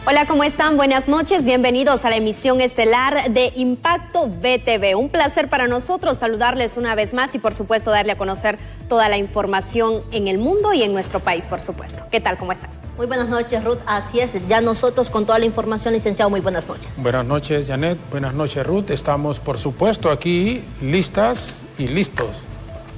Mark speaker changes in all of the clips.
Speaker 1: Hola, ¿cómo están? Buenas noches, bienvenidos a la emisión estelar de Impacto VTV. Un placer para nosotros saludarles una vez más y por supuesto darle a conocer toda la información en el mundo y en nuestro país, por supuesto. ¿Qué tal? ¿Cómo están?
Speaker 2: Muy buenas noches, Ruth. Así es, ya nosotros con toda la información, licenciado, muy buenas noches.
Speaker 3: Buenas noches, Janet. Buenas noches, Ruth. Estamos, por supuesto, aquí listas y listos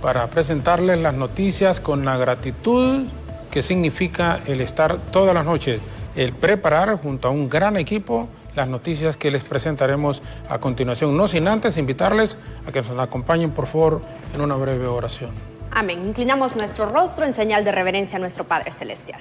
Speaker 3: para presentarles las noticias con la gratitud que significa el estar todas las noches, el preparar junto a un gran equipo las noticias que les presentaremos a continuación. No sin antes invitarles a que nos acompañen, por favor, en una breve oración.
Speaker 1: Amén. Inclinamos nuestro rostro en señal de reverencia a nuestro Padre Celestial.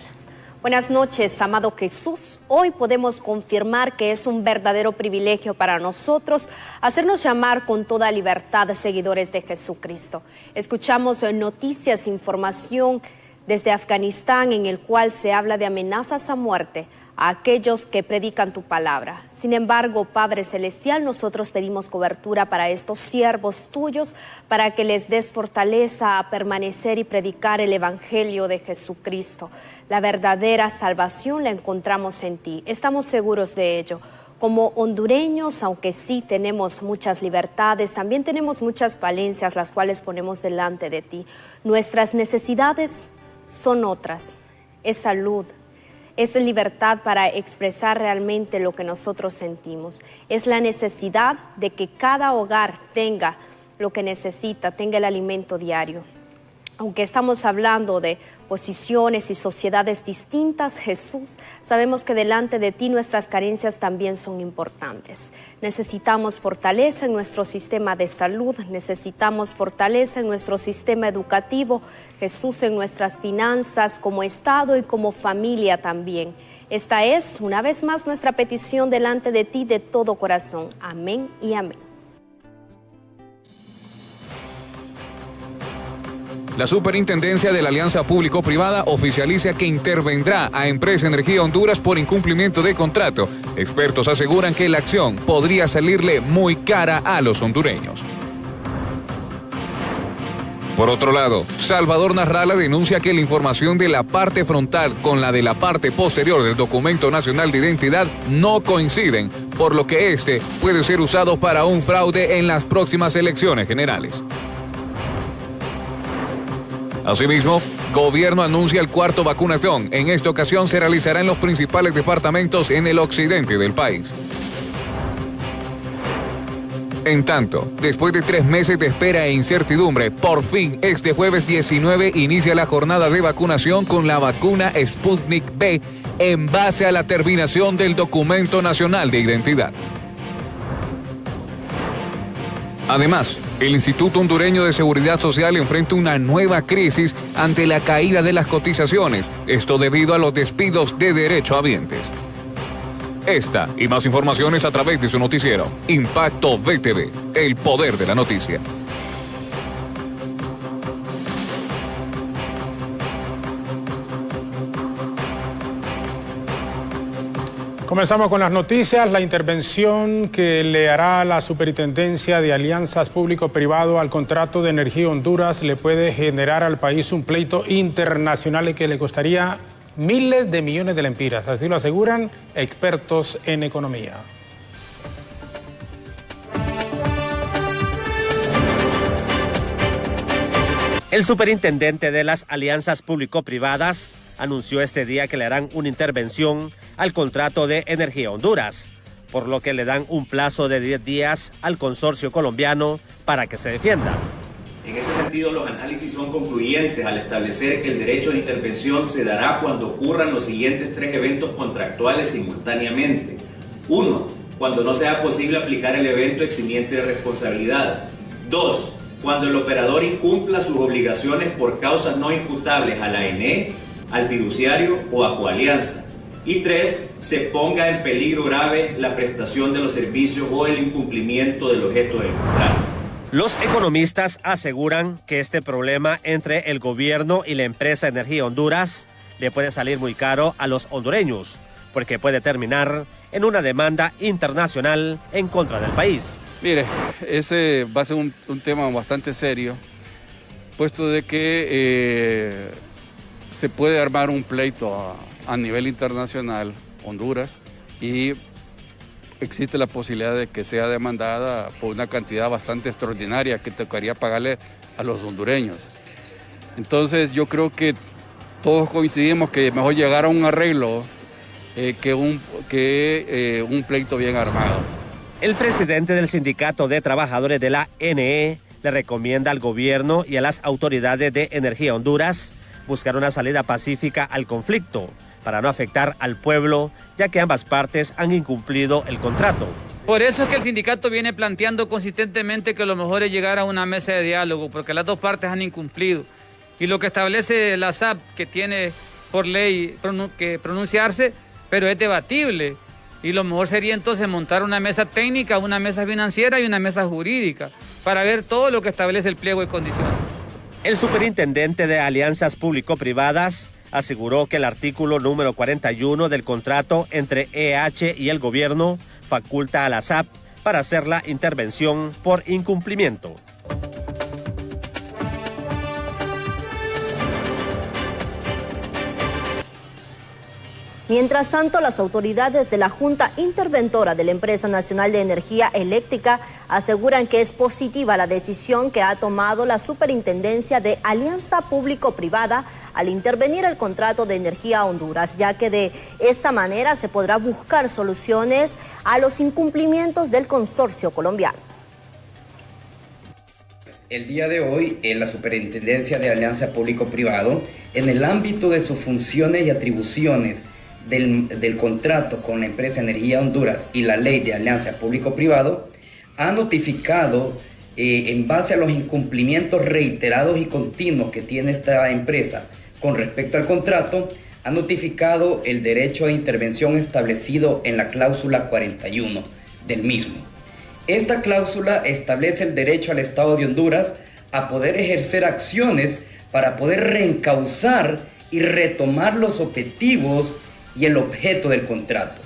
Speaker 1: Buenas noches, amado Jesús. Hoy podemos confirmar que es un verdadero privilegio para nosotros hacernos llamar con toda libertad seguidores de Jesucristo. Escuchamos noticias, información desde Afganistán en el cual se habla de amenazas a muerte a aquellos que predican tu palabra. Sin embargo, Padre Celestial, nosotros pedimos cobertura para estos siervos tuyos, para que les des fortaleza a permanecer y predicar el Evangelio de Jesucristo. La verdadera salvación la encontramos en ti. Estamos seguros de ello. Como hondureños, aunque sí tenemos muchas libertades, también tenemos muchas falencias, las cuales ponemos delante de ti. Nuestras necesidades son otras. Es salud. Es libertad para expresar realmente lo que nosotros sentimos. Es la necesidad de que cada hogar tenga lo que necesita, tenga el alimento diario. Aunque estamos hablando de posiciones y sociedades distintas, Jesús, sabemos que delante de ti nuestras carencias también son importantes. Necesitamos fortaleza en nuestro sistema de salud, necesitamos fortaleza en nuestro sistema educativo, Jesús, en nuestras finanzas como Estado y como familia también. Esta es, una vez más, nuestra petición delante de ti de todo corazón. Amén y amén.
Speaker 4: La Superintendencia de la Alianza Público-Privada oficializa que intervendrá a Empresa Energía Honduras por incumplimiento de contrato. Expertos aseguran que la acción podría salirle muy cara a los hondureños. Por otro lado, Salvador Narrala denuncia que la información de la parte frontal con la de la parte posterior del documento nacional de identidad no coinciden, por lo que este puede ser usado para un fraude en las próximas elecciones generales. Asimismo, gobierno anuncia el cuarto vacunación. En esta ocasión se realizará en los principales departamentos en el occidente del país. En tanto, después de 3 meses de espera e incertidumbre, por fin este jueves 19 inicia la jornada de vacunación con la vacuna Sputnik V en base a la terminación del documento nacional de identidad. Además, el Instituto Hondureño de Seguridad Social enfrenta una nueva crisis ante la caída de las cotizaciones, esto debido a los despidos de derechohabientes. Esta y más informaciones a través de su noticiero, Impacto VTV, el poder de la noticia.
Speaker 3: Comenzamos con las noticias. La intervención que le hará la Superintendencia de Alianzas Público-Privado al contrato de Energía Honduras le puede generar al país un pleito internacional que le costaría miles de millones de lempiras. Así lo aseguran expertos en economía.
Speaker 5: El superintendente de las alianzas público-privadas anunció este día que le harán una intervención al contrato de Energía Honduras, por lo que le dan un plazo de 10 días al consorcio colombiano para que se defienda.
Speaker 6: En ese sentido, los análisis son concluyentes al establecer que el derecho de intervención se dará cuando ocurran los siguientes 3 eventos contractuales simultáneamente. 1. Cuando no sea posible aplicar el evento eximiente de responsabilidad. 2. Cuando el operador incumpla sus obligaciones por causas no imputables a la ENE, al fiduciario o a coalianza. Y 3, se ponga en peligro grave la prestación de los servicios o el incumplimiento del objeto del contrato.
Speaker 5: Los economistas aseguran que este problema entre el gobierno y la empresa Energía Honduras le puede salir muy caro a los hondureños, porque puede terminar en una demanda internacional en contra del país.
Speaker 7: Mire, ese va a ser un tema bastante serio, puesto de que se puede armar un pleito a nivel internacional, Honduras, y existe la posibilidad de que sea demandada por una cantidad bastante extraordinaria que tocaría pagarle a los hondureños. Entonces yo creo que todos coincidimos que mejor llegar a un arreglo que un pleito bien armado.
Speaker 5: El presidente del Sindicato de Trabajadores de la NE le recomienda al gobierno y a las autoridades de Energía Honduras buscar una salida pacífica al conflicto para no afectar al pueblo, ya que ambas partes han incumplido el contrato.
Speaker 8: Por eso es que el sindicato viene planteando consistentemente que lo mejor es llegar a una mesa de diálogo, porque las dos partes han incumplido. Y lo que establece la SAP, que tiene por ley que pronunciarse, pero es debatible. Y lo mejor sería entonces montar una mesa técnica, una mesa financiera y una mesa jurídica, para ver todo lo que establece el pliego de condiciones.
Speaker 5: El superintendente de Alianzas Público-Privadas aseguró que el artículo número 41 del contrato entre EH y el gobierno faculta a la SAP para hacer la intervención por incumplimiento.
Speaker 2: Mientras tanto, las autoridades de la Junta Interventora de la Empresa Nacional de Energía Eléctrica aseguran que es positiva la decisión que ha tomado la Superintendencia de Alianza Público-Privada al intervenir el contrato de Energía Honduras, ya que de esta manera se podrá buscar soluciones a los incumplimientos del consorcio colombiano.
Speaker 9: El día de hoy, en la Superintendencia de Alianza Público-Privado, en el ámbito de sus funciones y atribuciones del contrato con la empresa Energía Honduras y la ley de alianza público-privado, ha notificado, en base a los incumplimientos reiterados y continuos que tiene esta empresa con respecto al contrato, ha notificado el derecho de intervención establecido en la cláusula 41 del mismo. Esta cláusula establece el derecho al Estado de Honduras a poder ejercer acciones para poder reencauzar y retomar los objetivos y el objeto del contrato,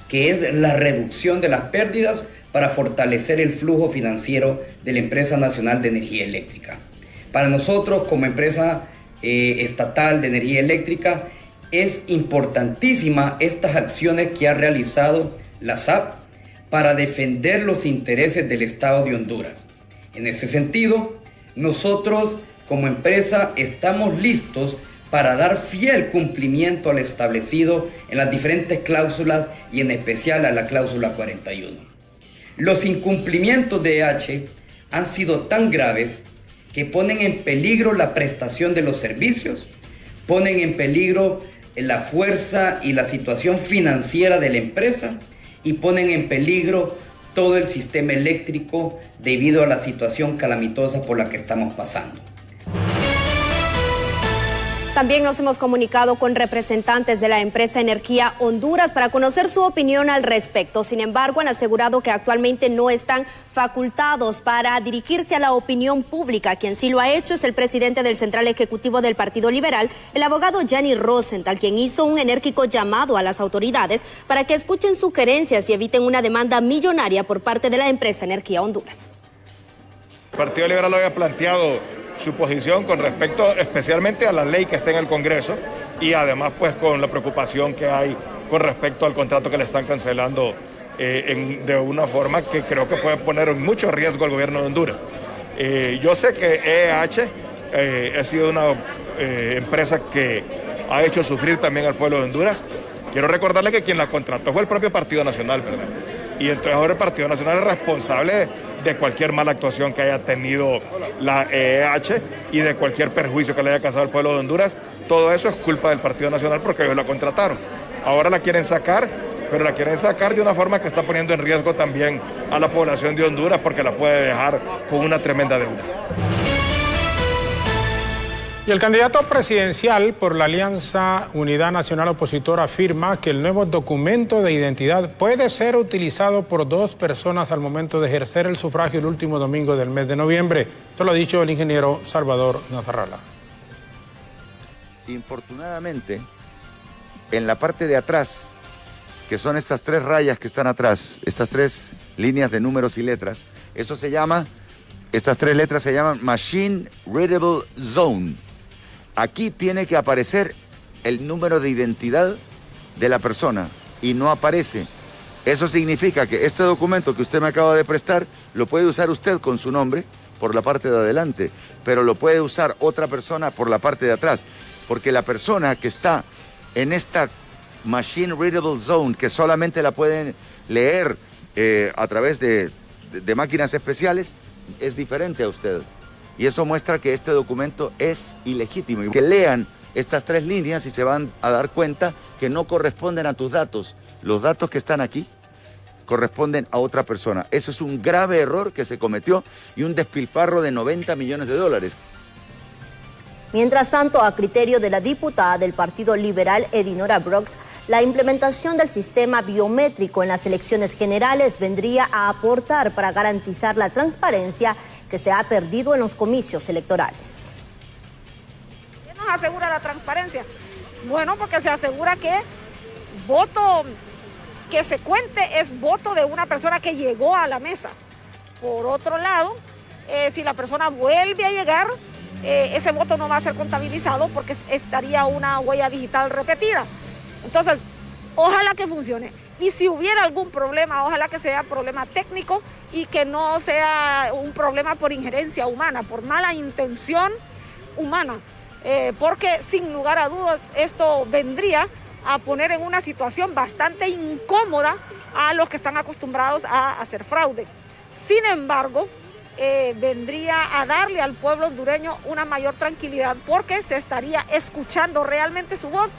Speaker 9: que es la reducción de las pérdidas para fortalecer el flujo financiero de la Empresa Nacional de Energía Eléctrica. Para nosotros, como empresa estatal de energía eléctrica, es importantísima estas acciones que ha realizado la SAP para defender los intereses del Estado de Honduras. En ese sentido, nosotros como empresa estamos listos para dar fiel cumplimiento al establecido en las diferentes cláusulas y en especial a la cláusula 41. Los incumplimientos de EH han sido tan graves que ponen en peligro la prestación de los servicios, ponen en peligro la fuerza y la situación financiera de la empresa y ponen en peligro todo el sistema eléctrico debido a la situación calamitosa por la que estamos pasando.
Speaker 1: También nos hemos comunicado con representantes de la empresa Energía Honduras para conocer su opinión al respecto. Sin embargo, han asegurado que actualmente no están facultados para dirigirse a la opinión pública. Quien sí lo ha hecho es el presidente del Central Ejecutivo del Partido Liberal, el abogado Gianni Rosenthal, quien hizo un enérgico llamado a las autoridades para que escuchen sugerencias y eviten una demanda millonaria por parte de la empresa Energía Honduras.
Speaker 10: El Partido Liberal había planteado su posición con respecto especialmente a la ley que está en el Congreso y además pues con la preocupación que hay con respecto al contrato que le están cancelando de una forma que creo que puede poner en mucho riesgo al gobierno de Honduras. Yo sé que EH ha sido una empresa que ha hecho sufrir también al pueblo de Honduras. Quiero recordarle que quien la contrató fue el propio Partido Nacional, ¿verdad? Y entonces ahora el Partido Nacional es responsable de cualquier mala actuación que haya tenido la EH y de cualquier perjuicio que le haya causado al pueblo de Honduras. Todo eso es culpa del Partido Nacional porque ellos la contrataron. Ahora la quieren sacar, pero la quieren sacar de una forma que está poniendo en riesgo también a la población de Honduras porque la puede dejar con una tremenda deuda.
Speaker 3: Y el candidato presidencial por la Alianza Unidad Nacional Opositora afirma que el nuevo documento de identidad puede ser utilizado por dos personas al momento de ejercer el sufragio el último domingo del mes de noviembre. Esto lo ha dicho el ingeniero Salvador Nazarrala.
Speaker 11: Infortunadamente, en la parte de atrás, que son estas tres rayas que están atrás, estas tres líneas de números y letras, eso se llama, estas tres letras se llaman Machine Readable Zone. Aquí tiene que aparecer el número de identidad de la persona y no aparece Eso significa que este documento que usted me acaba de prestar lo puede usar usted con su nombre por la parte de adelante, pero lo puede usar otra persona por la parte de atrás, porque la persona que está en esta Machine Readable Zone, que solamente la pueden leer a través de máquinas especiales, es diferente a usted. Y eso muestra que este documento es ilegítimo. Y que lean estas 3 líneas y se van a dar cuenta que no corresponden a tus datos. Los datos que están aquí corresponden a otra persona. Eso es un grave error que se cometió y un despilfarro de 90 millones de dólares.
Speaker 2: Mientras tanto, a criterio de la diputada del Partido Liberal, Edinora Brooks, la implementación del sistema biométrico en las elecciones generales vendría a aportar para garantizar la transparencia que se ha perdido en los comicios electorales.
Speaker 12: ¿Qué nos asegura la transparencia? Bueno, porque se asegura que voto que se cuente es voto de una persona que llegó a la mesa. Por otro lado, si la persona vuelve a llegar, ese voto no va a ser contabilizado porque estaría una huella digital repetida. Entonces, ojalá que funcione. Y si hubiera algún problema, ojalá que sea problema técnico y que no sea un problema por injerencia humana, por mala intención humana. Porque sin lugar a dudas esto vendría a poner en una situación bastante incómoda a los que están acostumbrados a hacer fraude. Sin embargo, vendría a darle al pueblo hondureño una mayor tranquilidad porque se estaría escuchando realmente su voz.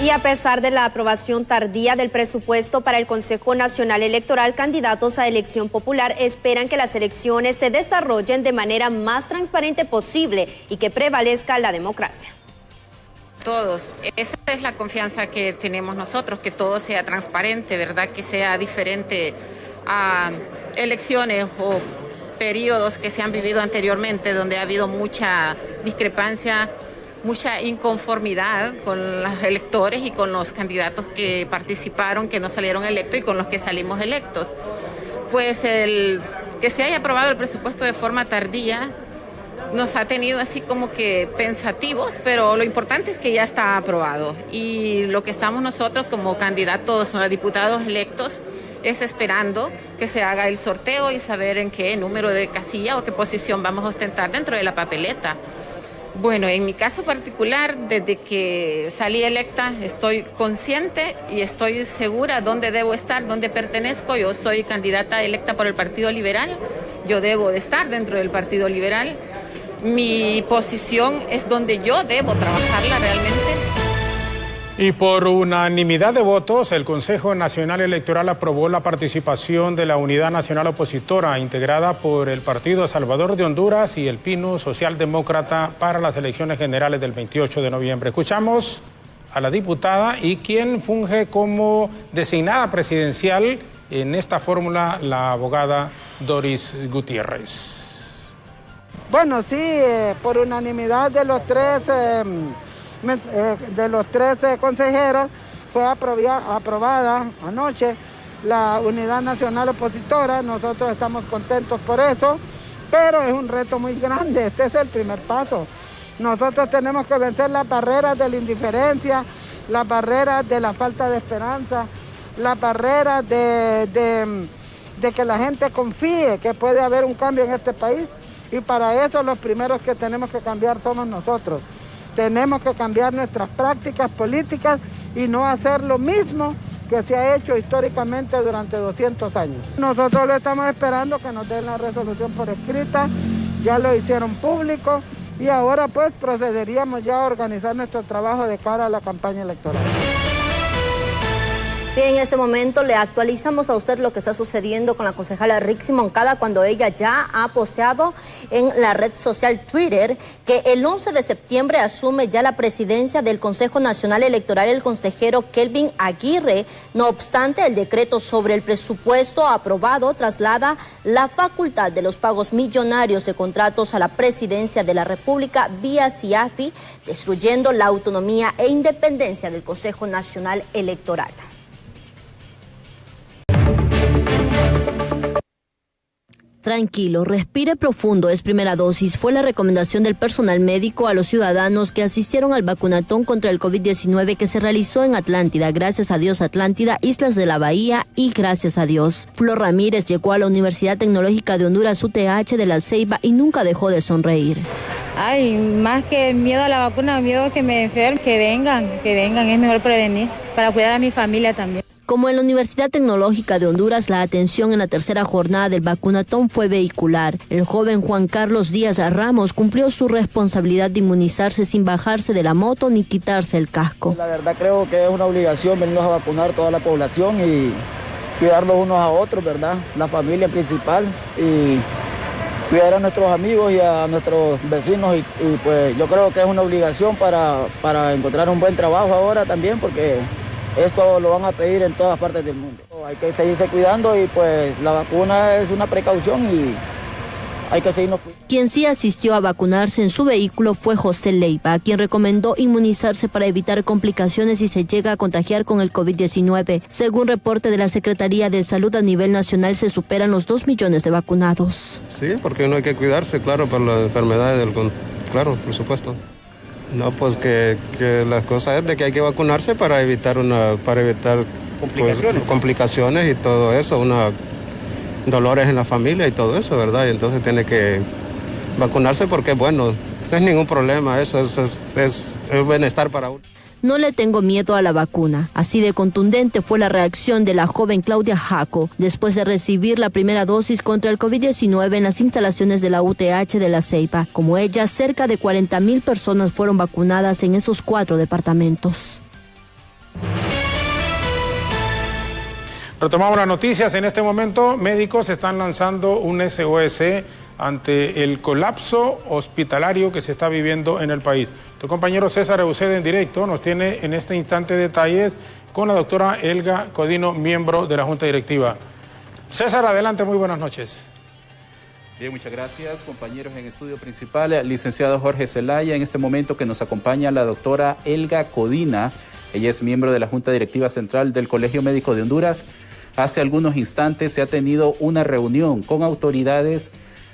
Speaker 1: Y a pesar de la aprobación tardía del presupuesto para el Consejo Nacional Electoral, candidatos a elección popular esperan que las elecciones se desarrollen de manera más transparente posible y que prevalezca la democracia.
Speaker 13: Todos, esa es la confianza que tenemos nosotros, que todo sea transparente, ¿verdad? Que sea diferente a elecciones o periodos que se han vivido anteriormente, donde ha habido mucha discrepancia, mucha inconformidad con los electores y con los candidatos que participaron, que no salieron electos y con los que salimos electos. Pues el que se haya aprobado el presupuesto de forma tardía nos ha tenido así como que pensativos, pero lo importante es que ya está aprobado. Y lo que estamos nosotros como candidatos a diputados electos es esperando que se haga el sorteo y saber en qué número de casilla o qué posición vamos a ostentar dentro de la papeleta. Bueno, en mi caso particular, desde que salí electa, estoy consciente y estoy segura dónde debo estar, dónde pertenezco. Yo soy candidata electa por el Partido Liberal, yo debo de estar dentro del Partido Liberal. Mi posición es donde yo debo trabajarla realmente.
Speaker 3: Y por unanimidad de votos, el Consejo Nacional Electoral aprobó la participación de la Unidad Nacional Opositora, integrada por el Partido Salvador de Honduras y el PINU Socialdemócrata para las elecciones generales del 28 de noviembre. Escuchamos a la diputada y quien funge como designada presidencial en esta fórmula, la abogada Doris Gutiérrez.
Speaker 14: Bueno, sí, por unanimidad de los tres consejeros fue aprobada anoche la Unidad Nacional Opositora. Nosotros estamos contentos por eso, pero es un reto muy grande. Este es el primer paso. Nosotros tenemos que vencer las barreras de la indiferencia, las barreras de la falta de esperanza, las barreras de que la gente confíe que puede haber un cambio en este país. Y para eso los primeros que tenemos que cambiar somos nosotros. Tenemos que cambiar nuestras prácticas políticas y no hacer lo mismo que se ha hecho históricamente durante 200 años. Nosotros lo estamos esperando que nos den la resolución por escrita, ya lo hicieron público y ahora pues procederíamos ya a organizar nuestro trabajo de cara a la campaña electoral.
Speaker 2: Bien, en este momento le actualizamos a usted lo que está sucediendo con la concejala Rixi Moncada cuando ella ya ha posteado en la red social Twitter que el 11 de septiembre asume ya la presidencia del Consejo Nacional Electoral el consejero Kelvin Aguirre. No obstante, el decreto sobre el presupuesto aprobado traslada la facultad de los pagos millonarios de contratos a la presidencia de la República vía CIAFI, destruyendo la autonomía e independencia del Consejo Nacional Electoral. tranquilo, respire profundo, es primera dosis. Fue la recomendación del personal médico a los ciudadanos que asistieron al vacunatón contra el COVID-19 que se realizó en Atlántida. Gracias a Dios Atlántida, Islas de la Bahía y gracias a Dios. Flor Ramírez llegó a la Universidad Tecnológica de Honduras UTH de La Ceiba y nunca dejó de sonreír.
Speaker 15: Ay, más que miedo a la vacuna, miedo a que me enferme, que vengan, es mejor prevenir, para cuidar a mi familia también.
Speaker 2: Como en la Universidad Tecnológica de Honduras, la atención en la tercera jornada del vacunatón fue vehicular. El joven Juan Carlos Díaz Ramos cumplió su responsabilidad de inmunizarse sin bajarse de la moto ni quitarse el casco.
Speaker 16: La verdad creo que es una obligación venirnos a vacunar toda la población y cuidarnos unos a otros, ¿verdad? La familia principal y cuidar a nuestros amigos y a nuestros vecinos y pues yo creo que es una obligación para encontrar un buen trabajo ahora también porque esto lo van a pedir en todas partes del mundo. Hay que seguirse cuidando y pues la vacuna es una precaución y hay que seguirnos cuidando.
Speaker 2: Quien sí asistió a vacunarse en su vehículo fue José Leiva, quien recomendó inmunizarse para evitar complicaciones si se llega a contagiar con el COVID-19. Según reporte de la Secretaría de Salud a nivel nacional, se superan los 2 millones de vacunados.
Speaker 17: Sí, porque uno hay que cuidarse, claro, para las enfermedades, claro, por supuesto. No, pues que la cosa es de que hay que vacunarse para evitar complicaciones y todo eso, dolores en la familia y todo eso, ¿verdad? Y entonces tiene que vacunarse porque, bueno, no es ningún problema, eso es bienestar para uno.
Speaker 2: No le tengo miedo a la vacuna. Así de contundente fue la reacción de la joven Claudia Jaco después de recibir la primera dosis contra el COVID-19 en las instalaciones de la UTH de La Ceiba. Como ella, cerca de 40,000 personas fueron vacunadas en esos 4 departamentos.
Speaker 3: Retomamos las noticias. En este momento, médicos están lanzando un SOS ante el colapso hospitalario que se está viviendo en el país. Tu compañero César Eusede en directo nos tiene en este instante detalles con la doctora Elga Codino, miembro de la Junta Directiva. César, adelante, muy buenas noches.
Speaker 18: Bien, muchas gracias, compañeros en estudio principal. Licenciado Jorge Zelaya, en este momento que nos acompaña la doctora Elga Codina. Ella es miembro de la Junta Directiva Central del Colegio Médico de Honduras. Hace algunos instantes se ha tenido una reunión con autoridades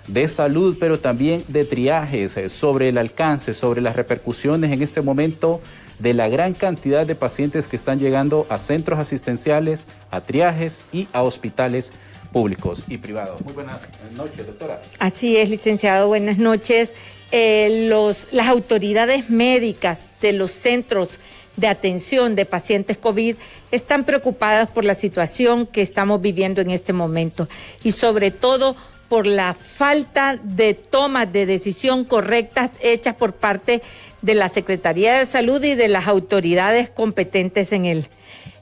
Speaker 18: de salud, pero también de triajes, sobre el alcance, sobre las repercusiones en este momento de la gran cantidad de pacientes que están llegando a centros asistenciales, a triajes y a hospitales públicos y privados. Muy buenas noches, doctora.
Speaker 19: Así es, licenciado, buenas noches. Las autoridades médicas de los centros de atención de pacientes COVID están preocupadas por la situación que estamos viviendo en este momento y sobre todo por la falta de tomas de decisión correctas hechas por parte de la Secretaría de Salud y de las autoridades competentes en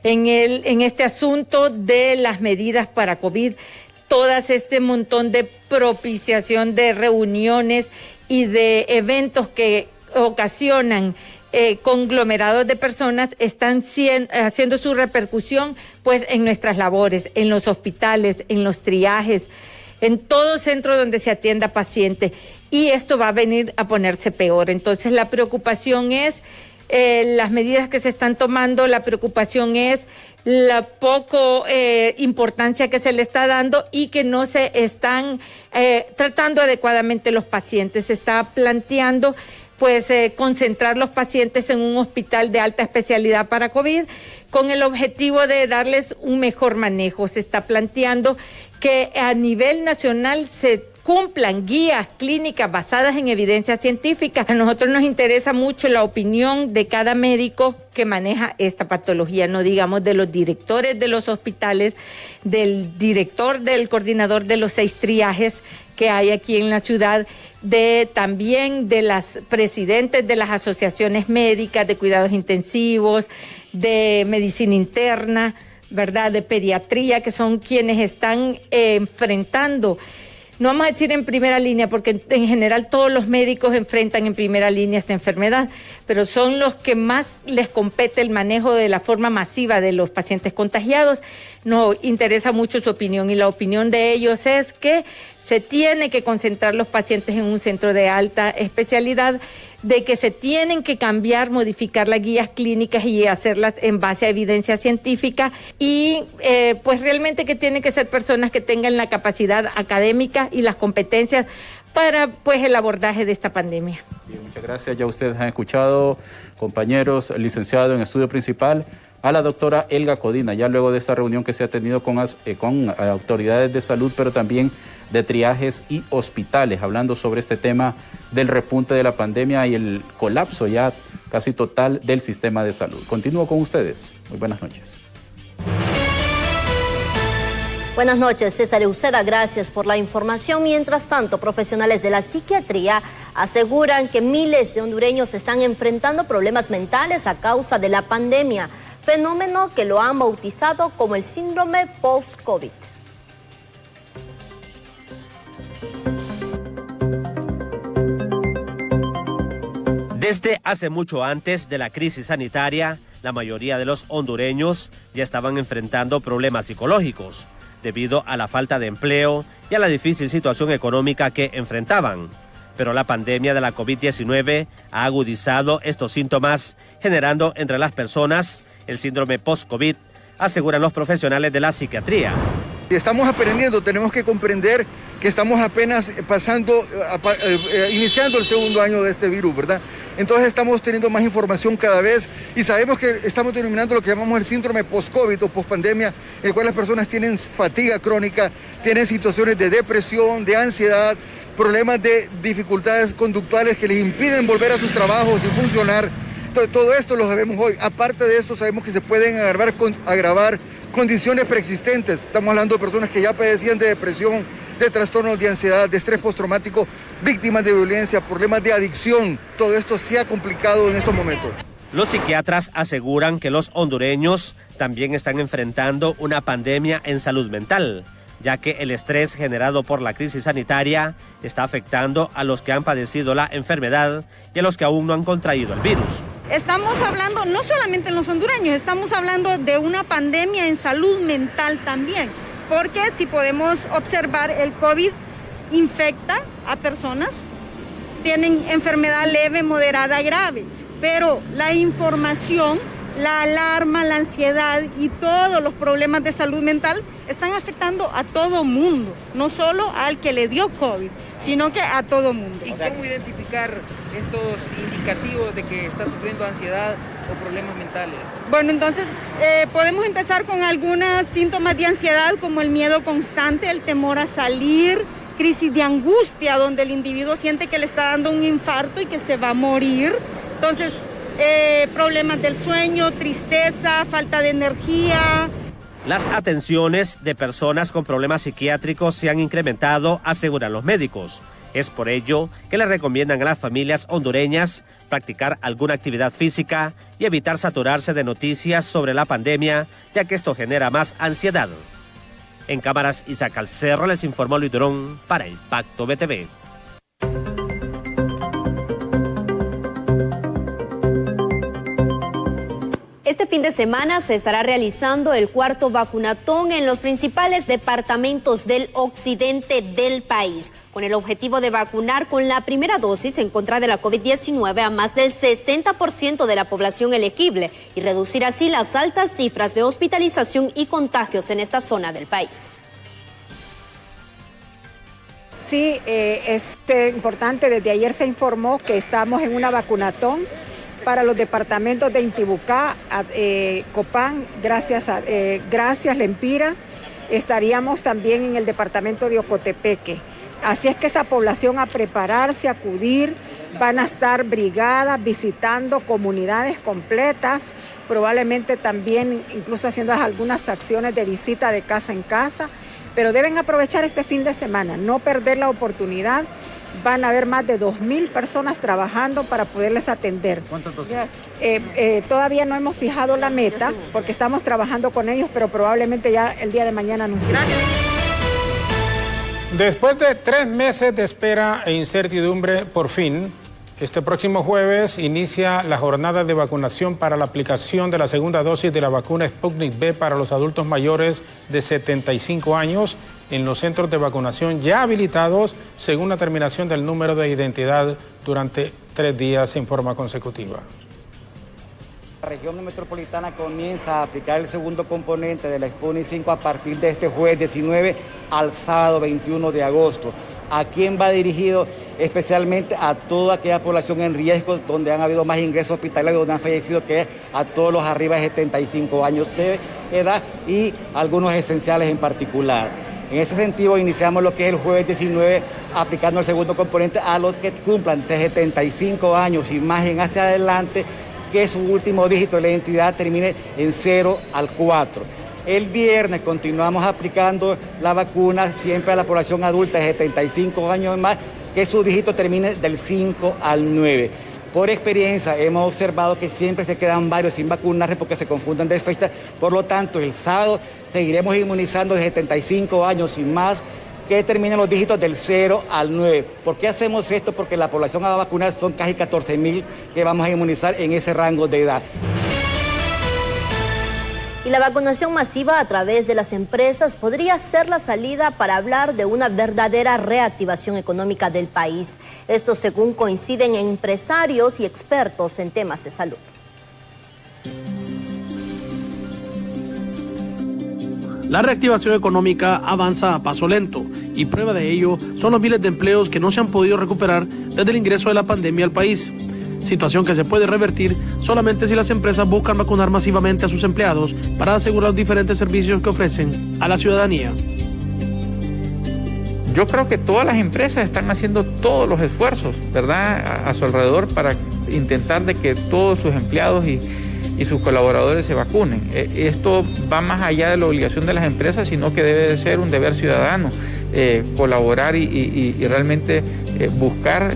Speaker 19: este asunto de las medidas para COVID. Todas este montón de propiciación de reuniones y de eventos que ocasionan conglomerados de personas están haciendo su repercusión pues en nuestras labores, en los hospitales, en los triajes, en todo centro donde se atienda paciente, y esto va a venir a ponerse peor. Entonces la preocupación es las medidas que se están tomando, la preocupación es la poco importancia que se le está dando y que no se están tratando adecuadamente los pacientes. Se está planteando pues concentrar los pacientes en un hospital de alta especialidad para COVID con el objetivo de darles un mejor manejo. Se está planteando que a nivel nacional se cumplan guías clínicas basadas en evidencia científica. A nosotros nos interesa mucho la opinión de cada médico que maneja esta patología, no digamos de los directores de los hospitales, del coordinador de los 6 triajes que hay aquí en la ciudad, también de las presidentes de las asociaciones médicas de cuidados intensivos, de medicina interna, ¿verdad?, de pediatría, que son quienes están enfrentando, no vamos a decir en primera línea, porque en general todos los médicos enfrentan en primera línea esta enfermedad, pero son los que más les compete el manejo de la forma masiva de los pacientes contagiados. Nos interesa mucho su opinión, y la opinión de ellos es que se tiene que concentrar los pacientes en un centro de alta especialidad de que se tienen que cambiar, modificar las guías clínicas y hacerlas en base a evidencia científica y pues realmente que tienen que ser personas que tengan la capacidad académica y las competencias para pues el abordaje de esta pandemia.
Speaker 18: Bien, muchas gracias. Ya ustedes han escuchado, compañeros, licenciado en estudio principal, a la doctora Elga Codina, ya luego de esta reunión que se ha tenido con autoridades de salud, pero también de triajes y hospitales, hablando sobre este tema del repunte de la pandemia y el colapso ya casi total del sistema de salud. Continúo con ustedes. Muy buenas noches.
Speaker 2: Buenas noches, César Uceda, gracias por la información. Mientras tanto, profesionales de la psiquiatría aseguran que miles de hondureños están enfrentando problemas mentales a causa de la pandemia, fenómeno que lo han bautizado como el síndrome post-COVID.
Speaker 5: Desde hace mucho antes de la crisis sanitaria, la mayoría de los hondureños ya estaban enfrentando problemas psicológicos debido a la falta de empleo y a la difícil situación económica que enfrentaban. Pero la pandemia de la COVID-19 ha agudizado estos síntomas, generando entre las personas el síndrome post-COVID, aseguran los profesionales de la psiquiatría.
Speaker 20: Estamos aprendiendo, tenemos que comprender que estamos apenas iniciando el segundo año de este virus, ¿verdad? Entonces estamos teniendo más información cada vez y sabemos que estamos denominando lo que llamamos el síndrome post-COVID o post-pandemia, en el cual las personas tienen fatiga crónica, tienen situaciones de depresión, de ansiedad, problemas de dificultades conductuales que les impiden volver a sus trabajos y funcionar. Todo esto lo sabemos hoy. Aparte de esto, sabemos que se pueden agravar condiciones preexistentes. Estamos hablando de personas que ya padecían de depresión, de trastornos de ansiedad, de estrés postraumático, víctimas de violencia, problemas de adicción. Todo esto se ha complicado en estos momentos.
Speaker 5: Los psiquiatras aseguran que los hondureños también están enfrentando una pandemia en salud mental, ya que el estrés generado por la crisis sanitaria está afectando a los que han padecido la enfermedad y a los que aún no han contraído el virus.
Speaker 12: Estamos hablando, no solamente en los hondureños, estamos hablando de una pandemia en salud mental también, porque si podemos observar, el COVID infecta a personas, tienen enfermedad leve, moderada, grave, pero la información, la alarma, la ansiedad y todos los problemas de salud mental están afectando a todo mundo, no solo al que le dio COVID, sino que a todo mundo.
Speaker 21: ¿Y cómo identificar estos indicativos de que está sufriendo ansiedad o problemas mentales?
Speaker 12: Bueno, entonces podemos empezar con algunos síntomas de ansiedad como el miedo constante, el temor a salir, crisis de angustia donde el individuo siente que le está dando un infarto y que se va a morir. Entonces, problemas del sueño, tristeza, falta de energía.
Speaker 5: Las atenciones de personas con problemas psiquiátricos se han incrementado, aseguran los médicos. Es por ello que les recomiendan a las familias hondureñas practicar alguna actividad física y evitar saturarse de noticias sobre la pandemia, ya que esto genera más ansiedad. En cámaras, Isaac Alcerro, les informó Luis Durón para el Pacto BTV.
Speaker 1: Este fin de semana se estará realizando el cuarto vacunatón en los principales departamentos del occidente del país, con el objetivo de vacunar con la primera dosis en contra de la COVID-19 a más del 60% de la población elegible y reducir así las altas cifras de hospitalización y contagios en esta zona del país.
Speaker 22: Sí, es importante, desde ayer se informó que estamos en una vacunatón para los departamentos de Intibucá, Copán, gracias Lempira, estaríamos también en el departamento de Ocotepeque. Así es que esa población a prepararse, a acudir, van a estar brigadas visitando comunidades completas, probablemente también incluso haciendo algunas acciones de visita de casa en casa, pero deben aprovechar este fin de semana, no perder la oportunidad. Van a haber más de 2,000 personas trabajando para poderles atender.
Speaker 18: ¿Cuántas dosis?
Speaker 22: Todavía no hemos fijado la meta porque estamos trabajando con ellos, pero probablemente ya el día de mañana anunciaremos.
Speaker 3: Después de 3 meses de espera e incertidumbre, por fin, este próximo jueves inicia la jornada de vacunación para la aplicación de la segunda dosis de la vacuna Sputnik V para los adultos mayores de 75 años en los centros de vacunación ya habilitados según la terminación del número de identidad durante 3 días en forma consecutiva.
Speaker 4: La región metropolitana comienza a aplicar el segundo componente de la Sputnik 5 a partir de este jueves 19 al sábado 21 de agosto. ¿A quién va dirigido? Especialmente a toda aquella población en riesgo, donde han habido más ingresos hospitalarios, donde han fallecido, que es a todos los arriba de 75 años de edad y algunos esenciales en particular. En ese sentido, iniciamos lo que es el jueves 19, aplicando el segundo componente a los que cumplan de 75 años y más en hacia adelante, que su último dígito de la identidad termine en 0 al 4. El viernes continuamos aplicando la vacuna siempre a la población adulta de 75 años y más, que su dígito termine del 5 al 9. Por experiencia hemos observado que siempre se quedan varios sin vacunarse porque se confunden de fecha. Por lo tanto, el sábado seguiremos inmunizando de 75 años y más, que terminen los dígitos del 0 al 9. ¿Por qué hacemos esto? Porque la población a vacunar son casi 14.000 que vamos a inmunizar en ese rango de edad.
Speaker 2: Y la vacunación masiva a través de las empresas podría ser la salida para hablar de una verdadera reactivación económica del país. Esto según coinciden empresarios y expertos en temas de salud.
Speaker 6: La reactivación económica avanza a paso lento y prueba de ello son los miles de empleos que no se han podido recuperar desde el ingreso de la pandemia al país. Situación que se puede revertir solamente si las empresas buscan vacunar masivamente a sus empleados para asegurar los diferentes servicios que ofrecen a la ciudadanía.
Speaker 23: Yo creo que todas las empresas están haciendo todos los esfuerzos, ¿verdad?, a su alrededor para intentar de que todos sus empleados y sus colaboradores se vacunen. Esto va más allá de la obligación de las empresas, sino que debe de ser un deber ciudadano, colaborar y realmente buscar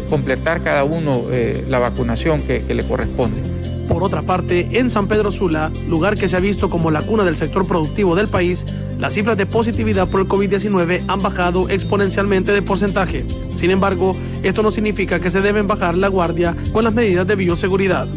Speaker 23: completar cada uno la vacunación que le corresponde.
Speaker 6: Por otra parte, en San Pedro Sula, lugar que se ha visto como la cuna del sector productivo del país, las cifras de positividad por el COVID-19 han bajado exponencialmente de porcentaje. Sin embargo, esto no significa que se deben bajar la guardia con las medidas de bioseguridad.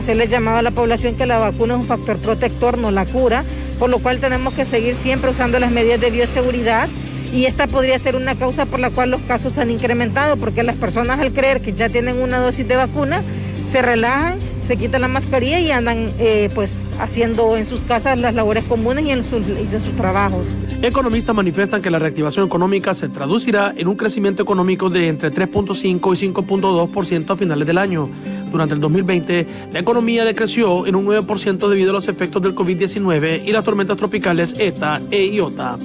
Speaker 24: Se le llamaba a la población que la vacuna es un factor protector, no la cura, por lo cual tenemos que seguir siempre usando las medidas de bioseguridad y esta podría ser una causa por la cual los casos han incrementado, porque las personas al creer que ya tienen una dosis de vacuna se relajan, se quitan la mascarilla y andan pues haciendo en sus casas las labores comunes y en sus trabajos.
Speaker 6: Economistas manifiestan que la reactivación económica se traducirá en un crecimiento económico de entre 3.5 y 5.2% a finales del año. Durante el 2020, la economía decreció en un 9% debido a los efectos del COVID-19 y las tormentas tropicales ETA e Iota.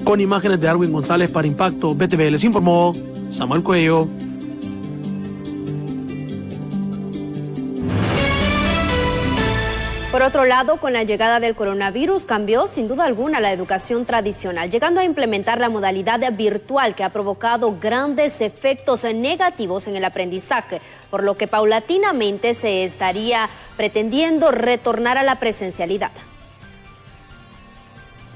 Speaker 6: Con imágenes de Darwin González para Impacto, BTV les informó Samuel Cuello.
Speaker 1: Por otro lado, con la llegada del coronavirus cambió sin duda alguna la educación tradicional, llegando a implementar la modalidad virtual que ha provocado grandes efectos negativos en el aprendizaje, por lo que paulatinamente se estaría pretendiendo retornar a la presencialidad.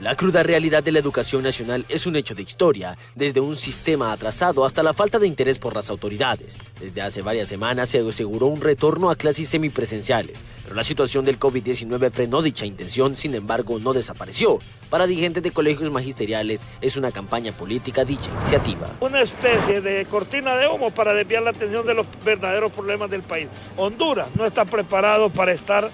Speaker 25: La cruda realidad de la educación nacional es un hecho de historia, desde un sistema atrasado hasta la falta de interés por las autoridades. Desde hace varias semanas se aseguró un retorno a clases semipresenciales, pero la situación del COVID-19 frenó dicha intención, sin embargo no desapareció. Para dirigentes de colegios magisteriales es una campaña política dicha iniciativa.
Speaker 26: Una especie de cortina de humo para desviar la atención de los verdaderos problemas del país. Honduras no está preparado para estar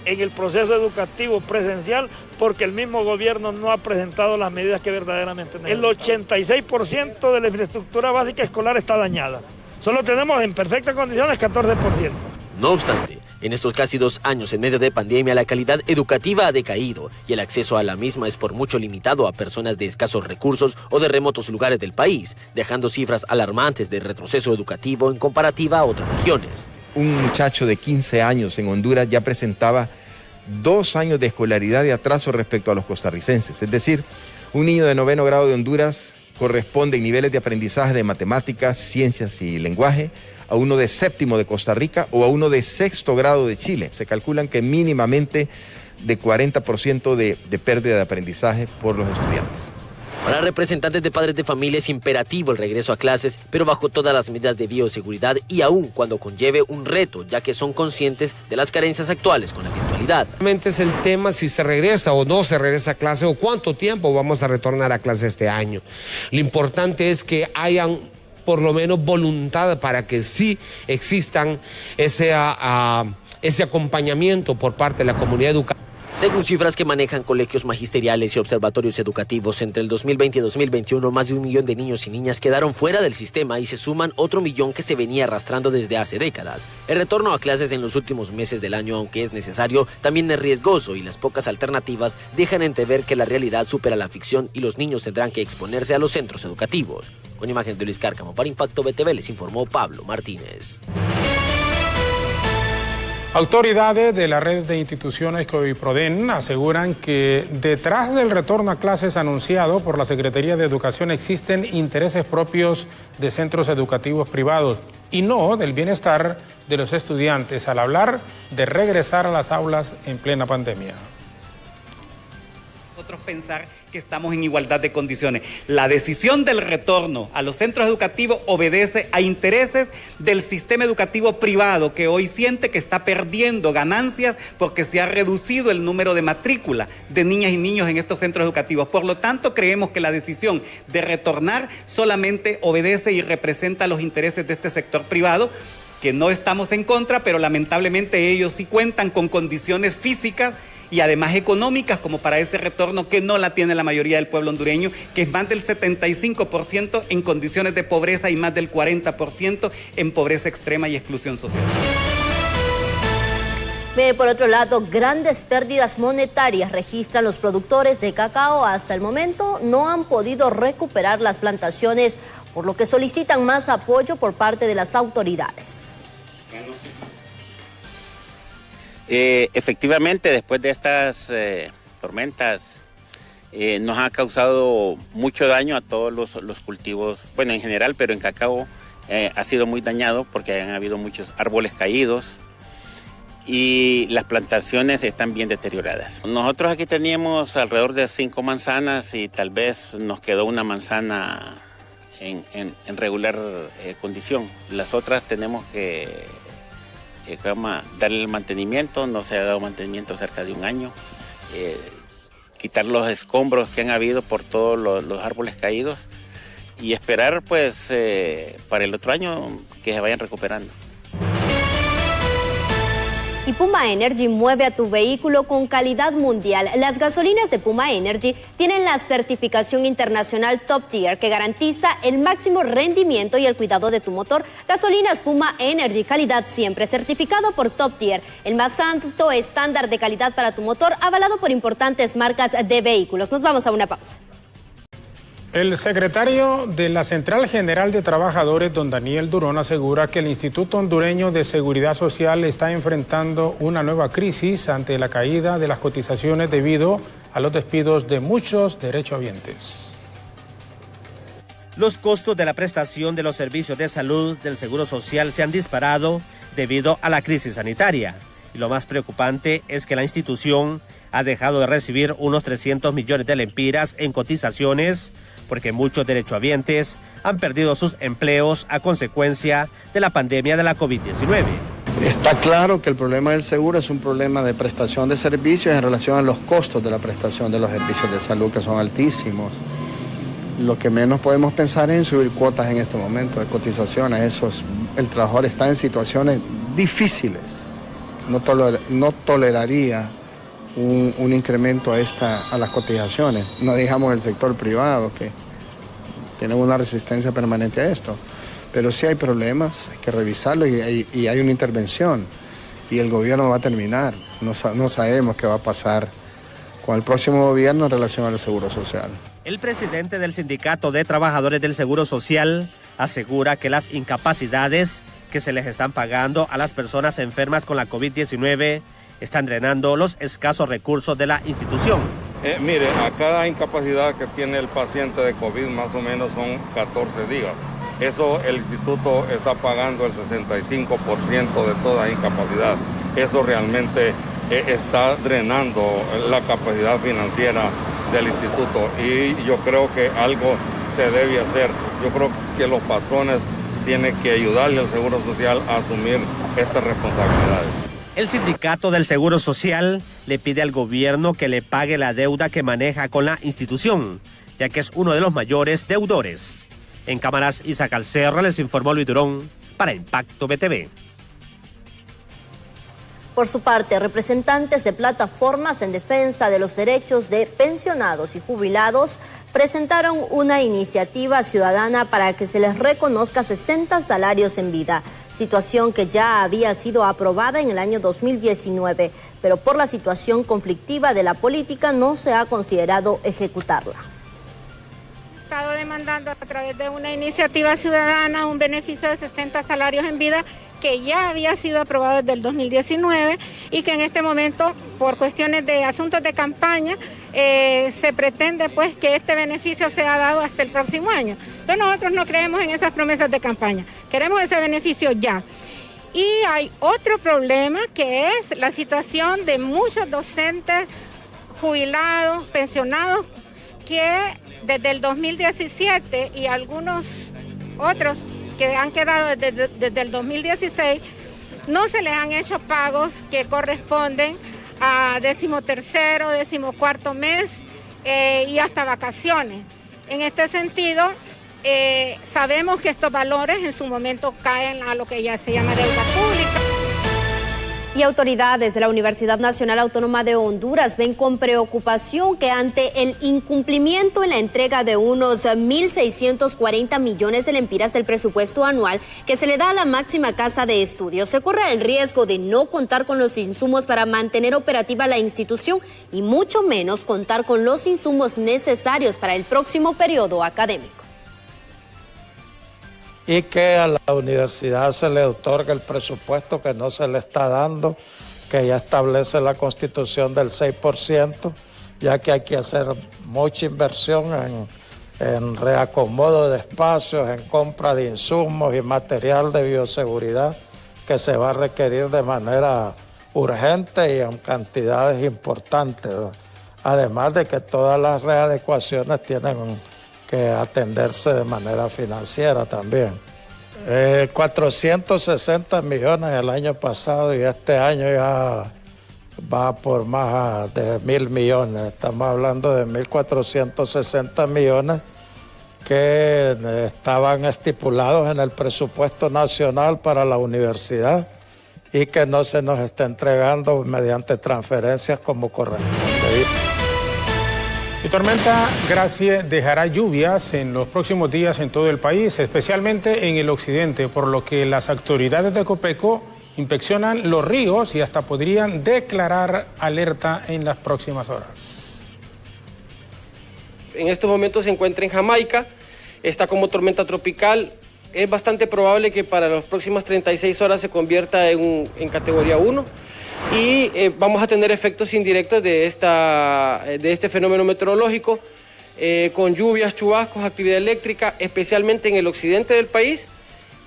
Speaker 26: en el proceso educativo presencial porque el mismo gobierno no ha presentado las medidas que verdaderamente necesitamos. El 86% de la infraestructura básica escolar está dañada. Solo tenemos en perfectas condiciones 14%.
Speaker 25: No obstante, en estos casi 2 años en medio de pandemia, la calidad educativa ha decaído y el acceso a la misma es por mucho limitado a personas de escasos recursos o de remotos lugares del país, dejando cifras alarmantes de retroceso educativo en comparativa a otras regiones.
Speaker 27: Un muchacho de 15 años en Honduras ya presentaba 2 años de escolaridad de atraso respecto a los costarricenses. Es decir, un niño de 9º grado de Honduras corresponde en niveles de aprendizaje de matemáticas, ciencias y lenguaje a uno de 7º de Costa Rica o a uno de 6º grado de Chile. Se calculan que mínimamente de 40% de pérdida de aprendizaje por los estudiantes.
Speaker 25: Para representantes de padres de familia es imperativo el regreso a clases, pero bajo todas las medidas de bioseguridad y aún cuando conlleve un reto, ya que son conscientes de las carencias actuales con la virtualidad.
Speaker 28: Realmente es el tema si se regresa o no se regresa a clase o cuánto tiempo vamos a retornar a clase este año. Lo importante es que hayan por lo menos voluntad para que sí existan ese acompañamiento por parte de la comunidad educativa.
Speaker 25: Según cifras que manejan colegios magisteriales y observatorios educativos, entre el 2020 y 2021, más de 1 millón de niños y niñas quedaron fuera del sistema y se suman otro millón que se venía arrastrando desde hace décadas. El retorno a clases en los últimos meses del año, aunque es necesario, también es riesgoso y las pocas alternativas dejan entrever que la realidad supera la ficción y los niños tendrán que exponerse a los centros educativos. Con imagen de Luis Cárcamo para Impacto BTV les informó Pablo Martínez.
Speaker 3: Autoridades de la red de instituciones COIPRODEN aseguran que detrás del retorno a clases anunciado por la Secretaría de Educación existen intereses propios de centros educativos privados y no del bienestar de los estudiantes al hablar de regresar a las aulas en plena pandemia.
Speaker 7: Nosotros pensar que estamos en igualdad de condiciones. La decisión del retorno a los centros educativos obedece a intereses del sistema educativo privado que hoy siente que está perdiendo ganancias porque se ha reducido el número de matrícula de niñas y niños en estos centros educativos. Por lo tanto, creemos que la decisión de retornar solamente obedece y representa los intereses de este sector privado, que no estamos en contra, pero lamentablemente ellos sí cuentan con condiciones físicas y además económicas como para ese retorno que no la tiene la mayoría del pueblo hondureño, que es más del 75% en condiciones de pobreza y más del 40% en pobreza extrema y exclusión social.
Speaker 2: Por otro lado, grandes pérdidas monetarias registran los productores de cacao. Hasta el momento no han podido recuperar las plantaciones, por lo que solicitan más apoyo por parte de las autoridades.
Speaker 8: Efectivamente, después de estas tormentas, nos ha causado mucho daño a todos los cultivos, bueno, en general, pero en cacao ha sido muy dañado porque han habido muchos árboles caídos y las plantaciones están bien deterioradas. Nosotros aquí teníamos alrededor de 5 manzanas y tal vez nos quedó una manzana en regular condición. Las otras tenemos que darle el mantenimiento, no se ha dado mantenimiento cerca de 1 año, quitar los escombros que han habido por todos los árboles caídos y esperar pues para el otro año que se vayan recuperando.
Speaker 1: Y Puma Energy mueve a tu vehículo con calidad mundial. Las gasolinas de Puma Energy tienen la certificación internacional Top Tier que garantiza el máximo rendimiento y el cuidado de tu motor. Gasolinas Puma Energy, calidad siempre, certificado por Top Tier, el más alto estándar de calidad para tu motor, avalado por importantes marcas de vehículos. Nos vamos a una pausa.
Speaker 3: El secretario de la Central General de Trabajadores, don Daniel Durón, asegura que el Instituto Hondureño de Seguridad Social está enfrentando una nueva crisis ante la caída de las cotizaciones debido a los despidos de muchos derechohabientes.
Speaker 5: Los costos de la prestación de los servicios de salud del Seguro Social se han disparado debido a la crisis sanitaria. Y lo más preocupante es que la institución ha dejado de recibir unos 300 millones de lempiras en cotizaciones porque muchos derechohabientes han perdido sus empleos a consecuencia de la pandemia de la COVID-19.
Speaker 9: Está claro que el problema del seguro es un problema de prestación de servicios en relación a los costos de la prestación de los servicios de salud, que son altísimos. Lo que menos podemos pensar es en subir cuotas en este momento de cotizaciones. El trabajador está en situaciones difíciles. No toleraría un incremento a las cotizaciones. No digamos el sector privado, que tiene una resistencia permanente a esto. Pero sí hay problemas, hay que revisarlo y hay una intervención. Y el gobierno va a terminar. No sabemos qué va a pasar con el próximo gobierno en relación al Seguro Social.
Speaker 5: El presidente del Sindicato de Trabajadores del Seguro Social asegura que las incapacidades que se les están pagando a las personas enfermas con la COVID-19 están drenando los escasos recursos de la institución.
Speaker 10: Mire, a cada incapacidad que tiene el paciente de COVID más o menos son 14 días. Eso el instituto está pagando el 65% de toda incapacidad. Eso realmente está drenando la capacidad financiera del instituto y yo creo que algo se debe hacer. Yo creo que los patrones tienen que ayudarle al Seguro Social a asumir estas responsabilidades.
Speaker 5: El sindicato del Seguro Social le pide al gobierno que le pague la deuda que maneja con la institución, ya que es uno de los mayores deudores. En cámaras, Isa Calcerra, les informó Luis Durón para Impacto BTV.
Speaker 2: Por su parte, representantes de plataformas en defensa de los derechos de pensionados y jubilados presentaron una iniciativa ciudadana para que se les reconozca 60 salarios en vida, situación que ya había sido aprobada en el año 2019, pero por la situación conflictiva de la política no se ha considerado ejecutarla.
Speaker 24: Estado demandando a través de una iniciativa ciudadana un beneficio de 60 salarios en vida que ya había sido aprobado desde el 2019 y que en este momento, por cuestiones de asuntos de campaña, se pretende pues que este beneficio sea dado hasta el próximo año. Entonces nosotros no creemos en esas promesas de campaña, queremos ese beneficio ya. Y hay otro problema que es la situación de muchos docentes jubilados, pensionados, que desde el 2017 y algunos otros que han quedado desde el 2016, no se les han hecho pagos que corresponden a 13º, 14º mes y hasta vacaciones. En este sentido, sabemos que estos valores en su momento caen a lo que ya se llama deuda pública.
Speaker 1: Y autoridades de la Universidad Nacional Autónoma de Honduras ven con preocupación que ante el incumplimiento en la entrega de unos 1.640 millones de lempiras del presupuesto anual que se le da a la máxima casa de estudios, se corre el riesgo de no contar con los insumos para mantener operativa la institución y mucho menos contar con los insumos necesarios para el próximo periodo académico.
Speaker 11: Y que a la universidad se le otorga el presupuesto que no se le está dando, que ya establece la Constitución del 6%, ya que hay que hacer mucha inversión en reacomodo de espacios, en compra de insumos y material de bioseguridad que se va a requerir de manera urgente y en cantidades importantes, ¿no? Además de que todas las readecuaciones tienen que atenderse de manera financiera también. 460 millones el año pasado y este año ya va por más de 1.000 millones. Estamos hablando de 1.460 millones que estaban estipulados en el presupuesto nacional para la universidad y que no se nos está entregando mediante transferencias como corresponde.
Speaker 3: Y tormenta Gracie dejará lluvias en los próximos días en todo el país, especialmente en el occidente, por lo que las autoridades de Copeco inspeccionan los ríos y hasta podrían declarar alerta en las próximas horas.
Speaker 13: En estos momentos se encuentra en Jamaica, está como tormenta tropical. Es bastante probable que para las próximas 36 horas se convierta en categoría 1. Y vamos a tener efectos indirectos de este fenómeno meteorológico, con lluvias, chubascos, actividad eléctrica, especialmente en el occidente del país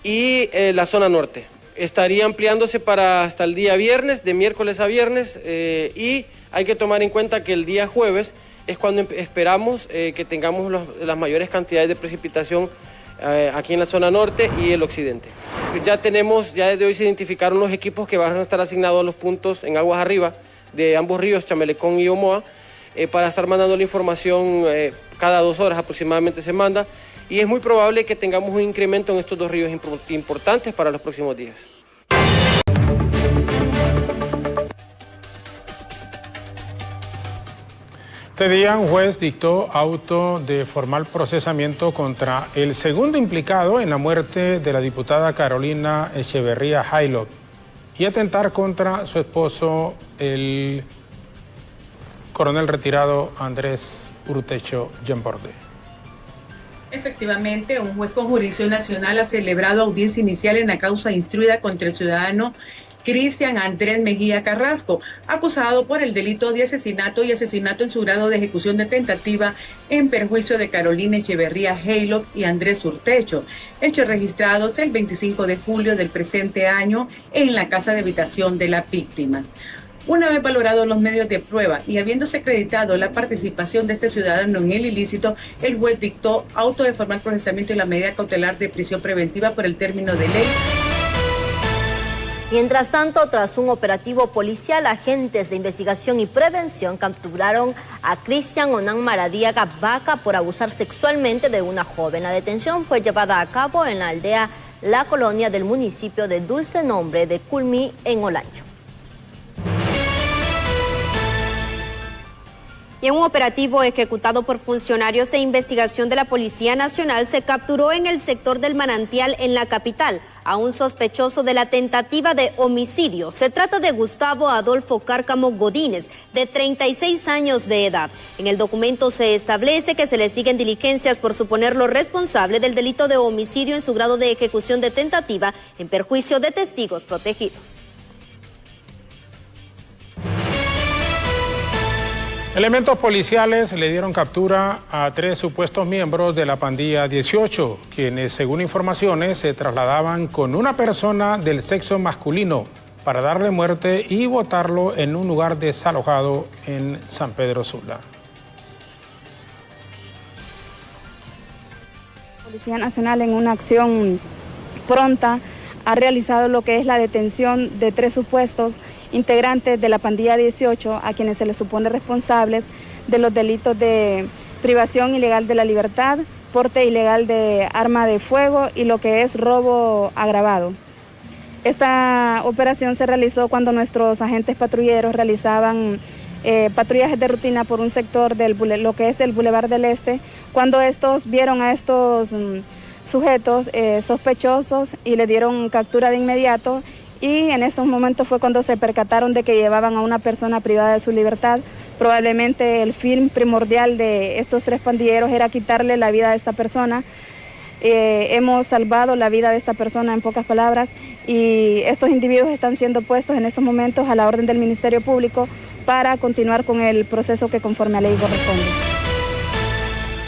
Speaker 13: y la zona norte. Estaría ampliándose para hasta el día viernes, de miércoles a viernes, y hay que tomar en cuenta que el día jueves es cuando esperamos que tengamos las mayores cantidades de precipitación aquí en la zona norte y el occidente. Ya desde hoy se identificaron los equipos que van a estar asignados a los puntos en aguas arriba de ambos ríos, Chamelecón y Omoa, para estar mandando la información cada 2 horas aproximadamente se manda, y es muy probable que tengamos un incremento en estos 2 ríos importantes para los próximos días.
Speaker 3: Este día un juez dictó auto de formal procesamiento contra el segundo implicado en la muerte de la diputada Carolina Echeverría Jaylot y atentar contra su esposo, el coronel retirado Andrés Urtecho Giamborde.
Speaker 14: Efectivamente, un juez con jurisdicción nacional ha celebrado audiencia inicial en la causa instruida contra el ciudadano Cristian Andrés Mejía Carrasco, acusado por el delito de asesinato y asesinato en su grado de ejecución de tentativa en perjuicio de Carolina Echeverría Jaylot y Andrés Urtecho, hechos registrados el 25 de julio del presente año en la casa de habitación de las víctimas. Una vez valorados los medios de prueba y habiéndose acreditado la participación de este ciudadano en el ilícito, el juez dictó auto de formal procesamiento y la medida cautelar de prisión preventiva por el término de ley.
Speaker 2: Mientras tanto, tras un operativo policial, agentes de investigación y prevención capturaron a Cristian Onan Maradiaga Vaca por abusar sexualmente de una joven. La detención fue llevada a cabo en la aldea La Colonia del municipio de Dulce Nombre de Culmí, en Olancho.
Speaker 1: Y en un operativo ejecutado por funcionarios de investigación de la Policía Nacional se capturó en el sector del Manantial en la capital a un sospechoso de la tentativa de homicidio. Se trata de Gustavo Adolfo Cárcamo Godínez, de 36 años de edad. En el documento se establece que se le siguen diligencias por suponerlo responsable del delito de homicidio en su grado de ejecución de tentativa en perjuicio de testigos protegidos.
Speaker 3: Elementos policiales le dieron captura a 3 supuestos miembros de la pandilla 18, quienes, según informaciones, se trasladaban con una persona del sexo masculino para darle muerte y botarlo en un lugar desalojado en San Pedro Sula.
Speaker 12: La Policía Nacional, en una acción pronta, ha realizado lo que es la detención de 3 supuestos integrantes de la pandilla 18, a quienes se les supone responsables de los delitos de privación ilegal de la libertad, porte ilegal de arma de fuego y lo que es robo agravado. Esta operación se realizó cuando nuestros agentes patrulleros realizaban patrullajes de rutina por un sector de lo que es el Boulevard del Este, cuando estos vieron a estos sujetos sospechosos y le dieron captura de inmediato, y en esos momentos fue cuando se percataron de que llevaban a una persona privada de su libertad. Probablemente el fin primordial de estos 3 pandilleros era quitarle la vida a esta persona. Hemos salvado la vida de esta persona, en pocas palabras, y estos individuos están siendo puestos en estos momentos a la orden del Ministerio Público para continuar con el proceso que conforme a ley corresponde.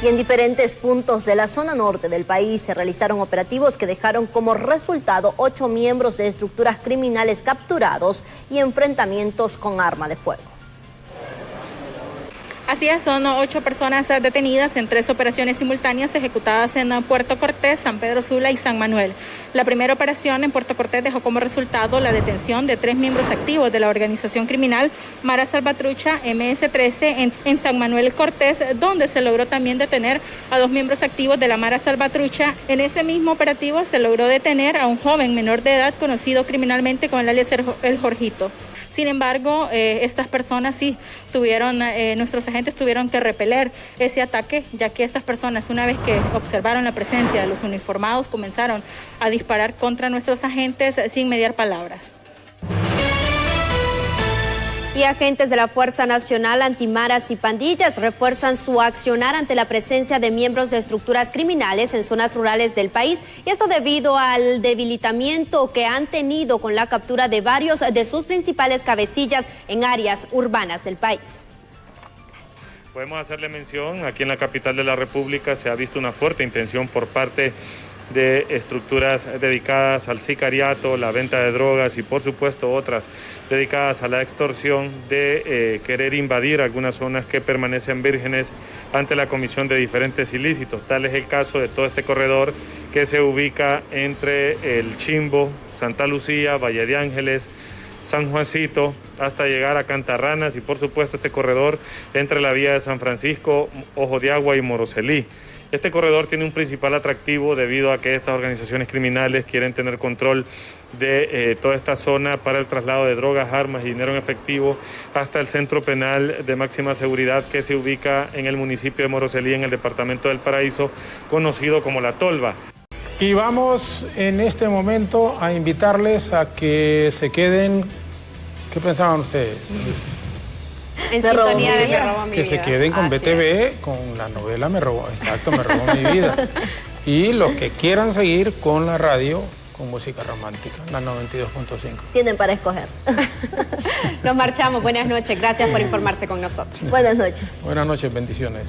Speaker 2: Y en diferentes puntos de la zona norte del país se realizaron operativos que dejaron como resultado 8 miembros de estructuras criminales capturados y enfrentamientos con arma de fuego.
Speaker 15: Así es, son 8 personas detenidas en 3 operaciones simultáneas ejecutadas en Puerto Cortés, San Pedro Sula y San Manuel. La primera operación en Puerto Cortés dejó como resultado la detención de 3 miembros activos de la organización criminal Mara Salvatrucha MS-13 en San Manuel Cortés, donde se logró también detener a 2 miembros activos de la Mara Salvatrucha. En ese mismo operativo se logró detener a un joven menor de edad conocido criminalmente con el alias El Jorgito. Sin embargo, estas personas sí nuestros agentes tuvieron que repeler ese ataque, ya que estas personas, una vez que observaron la presencia de los uniformados, comenzaron a disparar contra nuestros agentes sin mediar palabras.
Speaker 1: Y agentes de la Fuerza Nacional Antimaras y Pandillas refuerzan su accionar ante la presencia de miembros de estructuras criminales en zonas rurales del país, y esto debido al debilitamiento que han tenido con la captura de varios de sus principales cabecillas en áreas urbanas del país.
Speaker 16: Podemos hacerle mención, aquí en la capital de la República se ha visto una fuerte intención por parte de estructuras dedicadas al sicariato, la venta de drogas y por supuesto otras dedicadas a la extorsión, de querer invadir algunas zonas que permanecen vírgenes ante la comisión de diferentes ilícitos. Tal es el caso de todo este corredor que se ubica entre el Chimbo, Santa Lucía, Valle de Ángeles, San Juancito, hasta llegar a Cantarranas, y por supuesto este corredor entre la vía de San Francisco, Ojo de Agua y Moroselí. Este corredor tiene un principal atractivo debido a que estas organizaciones criminales quieren tener control de toda esta zona para el traslado de drogas, armas y dinero en efectivo hasta el centro penal de máxima seguridad que se ubica en el municipio de Moroselí, en el departamento del Paraíso, conocido como La Tolva.
Speaker 3: Y vamos en este momento a invitarles a que se queden. ¿Qué pensaban ustedes?
Speaker 1: En sintonía de Me Robó Mi Vida.
Speaker 3: Que se queden con BTV, con la novela Me Robó Mi Vida. Y los que quieran seguir con la radio, con música romántica, la 92.5.
Speaker 2: Tienen para escoger.
Speaker 1: Nos marchamos. Buenas noches. Gracias por informarse con nosotros.
Speaker 2: Buenas noches.
Speaker 3: Buenas noches. Bendiciones.